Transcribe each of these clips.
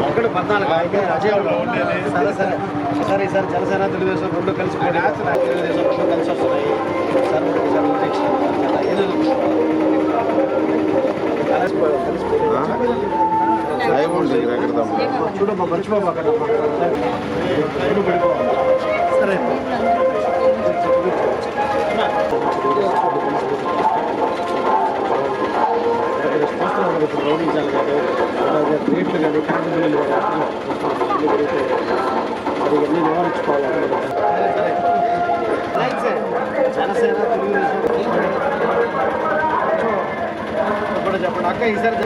అక్కడ 14 అజయంలో ఉండేది. సరే సరే సరే ఈసారి జనసేన తెలుగుదేశం రెండు కలిసి తెలుగుదేశం రెండు కలిసి వస్తున్నాయి. చూడమ్మా మర్చిపోమా అక్కడ సరే రౌడీజాలు కాదు అలాగే రేట్లు కానీ కరెంటు బిల్లులు కానీ అది ఇవన్నీ నివారించుకోవాలి. జనసేన తెలుగుదేశం కూడా చెప్పండి అక్క ఈసారి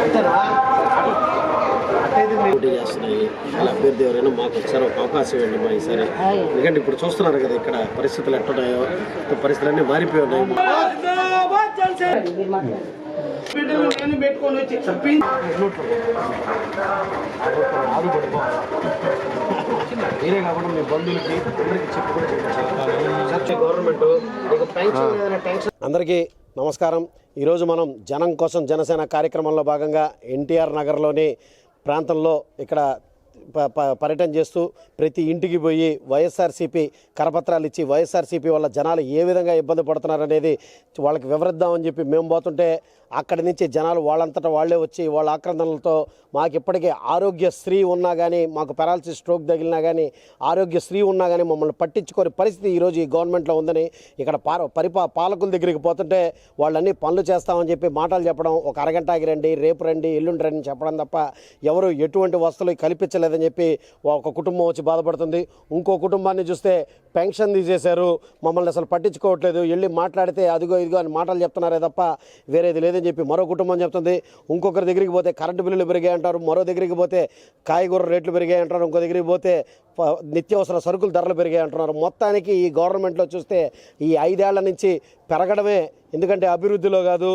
అంతేనా పోటీ చేస్తున్నాయి. అలా అభ్యర్థి ఎవరైనా మాకు ఒకసారి ఒక అవకాశం ఇవ్వండి మా ఈసారి. ఎందుకంటే ఇప్పుడు చూస్తున్నారు కదా ఇక్కడ పరిస్థితులు ఎట్టున్నాయో, పరిస్థితులన్నీ మారిపోయి ఉన్నాయి. మీరే కాకుండా మీ బంధువులకి అందరికి చెప్పి కూడా గవర్నమెంట్. అందరికీ నమస్కారం. ఈరోజు మనం జనం కోసం జనసేన కార్యక్రమంలో భాగంగా ఎన్టీఆర్ నగర్లోని ప్రాంతంలో ఇక్కడ పర్యటన చేస్తూ ప్రతి ఇంటికి పోయి వైఎస్ఆర్సీపీ కరపత్రాలు ఇచ్చి వైఎస్ఆర్సీపీ వల్ల జనాలు ఏ విధంగా ఇబ్బంది పడుతున్నారనేది వాళ్ళకి వివరిద్దామని చెప్పి మేము పోతుంటే అక్కడి నుంచి జనాలు వాళ్ళంతటా వాళ్ళే వచ్చి వాళ్ళ ఆక్రందనలతో మాకు ఇప్పటికే ఆరోగ్యశ్రీ ఉన్నా కానీ, మాకు పెరాలసిస్ స్ట్రోక్ తగిలినా కానీ, ఆరోగ్యశ్రీ ఉన్నా కానీ మమ్మల్ని పట్టించుకోని పరిస్థితి ఈరోజు ఈ గవర్నమెంట్లో ఉందని ఇక్కడ పాలకుల దగ్గరికి పోతుంటే వాళ్ళన్నీ పనులు చేస్తామని చెప్పి మాటలు చెప్పడం, ఒక అరగంట ఆగి రండి, రేపు రండి, ఎల్లుండి రండి చెప్పడం తప్ప ఎవరు ఎటువంటి వస్తువులు కల్పించలేదని చెప్పి ఒక కుటుంబం వచ్చి బాధపడుతుంది. ఇంకో కుటుంబాన్ని చూస్తే పెన్షన్ తీసేశారు, మమ్మల్ని అసలు పట్టించుకోవట్లేదు, వెళ్ళి మాట్లాడితే అదిగో ఇదిగో అని మాటలు చెప్తున్నారే తప్ప వేరేది లేదని చెప్పి మరో కుటుంబం చెప్తుంది. ఇంకొకరి దగ్గరికి పోతే కరెంటు బిల్లులు పెరిగాయి అంటారు, మరో దగ్గరికి పోతే కాయగూర రేట్లు పెరిగాయి అంటారు, ఇంకో దగ్గరికి పోతే నిత్యావసర సరుకుల ధరలు పెరిగాయి అంటున్నారు. మొత్తానికి ఈ గవర్నమెంట్లో చూస్తే ఈ 5 ఏళ్ల నుంచి పెరగడమే. ఎందుకంటే అభివృద్ధిలో కాదు,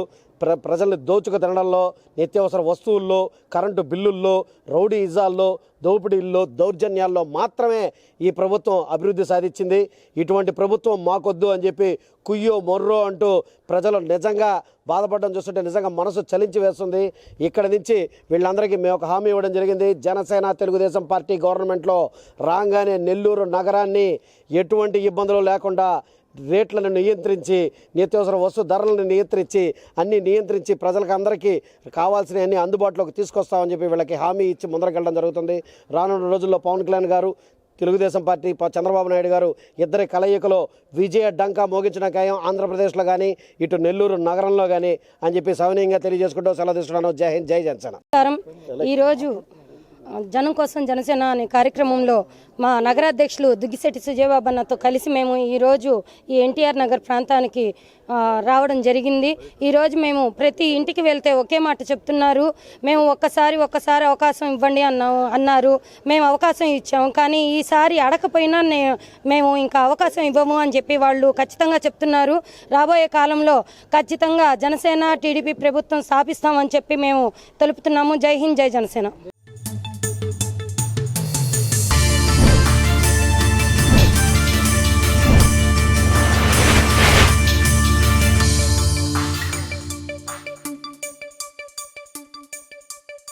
ప్రజల్ని దోచుకు తినడంలో, నిత్యావసర వస్తువుల్లో, కరెంటు బిల్లుల్లో, రౌడీయిజాల్లో, దోపిడీల్లో, దౌర్జన్యాల్లో మాత్రమే ఈ ప్రభుత్వం అభివృద్ధి సాధించింది. ఇటువంటి ప్రభుత్వం మాకొద్దు అని చెప్పి కుయ్యో మొర్రో అంటూ ప్రజలు నిజంగా బాధపడడం చూస్తుంటే నిజంగా మనసు చలించి వేస్తుంది. ఇక్కడి నుంచి వీళ్ళందరికీ మేము ఒక హామీ ఇవ్వడం జరిగింది. జనసేన తెలుగుదేశం పార్టీ గవర్నమెంట్లో రాగానే నెల్లూరు నగరాన్ని ఎటువంటి ఇబ్బందులు లేకుండా రేట్లను నియంత్రించి, నిత్యావసర వస్తు ధరలను నియంత్రించి, అన్నీ నియంత్రించి ప్రజలకు అందరికీ కావాల్సినవన్నీ అందుబాటులోకి తీసుకొస్తామని చెప్పి వీళ్ళకి హామీ ఇచ్చి ముందరకెళ్ళడం జరుగుతుంది. రానున్న రోజుల్లో పవన్ కళ్యాణ్ గారు, తెలుగుదేశం పార్టీ చంద్రబాబు నాయుడు గారు ఇద్దరి కలయికలో విజయ డంకా మోగించిన ఖాయం ఆంధ్రప్రదేశ్లో కానీ, ఇటు నెల్లూరు నగరంలో కానీ అని చెప్పి సవినయంగా తెలియజేసుకుంటూ సెలవు తీసుకున్నాను. జై హింద్, జై జనసేన. ఈరోజు జనం కోసం జనసేన అనే కార్యక్రమంలో మా నగరాధ్యక్షులు దుగ్గిశెట్టి సుజయబాబు అన్నతో కలిసి మేము ఈరోజు ఈ ఎన్టీఆర్ నగర్ ప్రాంతానికి రావడం జరిగింది. ఈరోజు మేము ప్రతి ఇంటికి వెళ్తే ఒకే మాట చెప్తున్నారు, మేము ఒక్కసారి అవకాశం ఇవ్వండి అన్నారు. మేము అవకాశం ఇచ్చాము, కానీ ఈసారి అడగపోయినా మేము ఇంకా అవకాశం ఇవ్వము అని చెప్పి వాళ్ళు ఖచ్చితంగా చెప్తున్నారు. రాబోయే కాలంలో ఖచ్చితంగా జనసేన టీడీపీ ప్రభుత్వం స్థాపిస్తామని చెప్పి మేము తెలుపుతున్నాము. జై హింద్, జై జనసేన.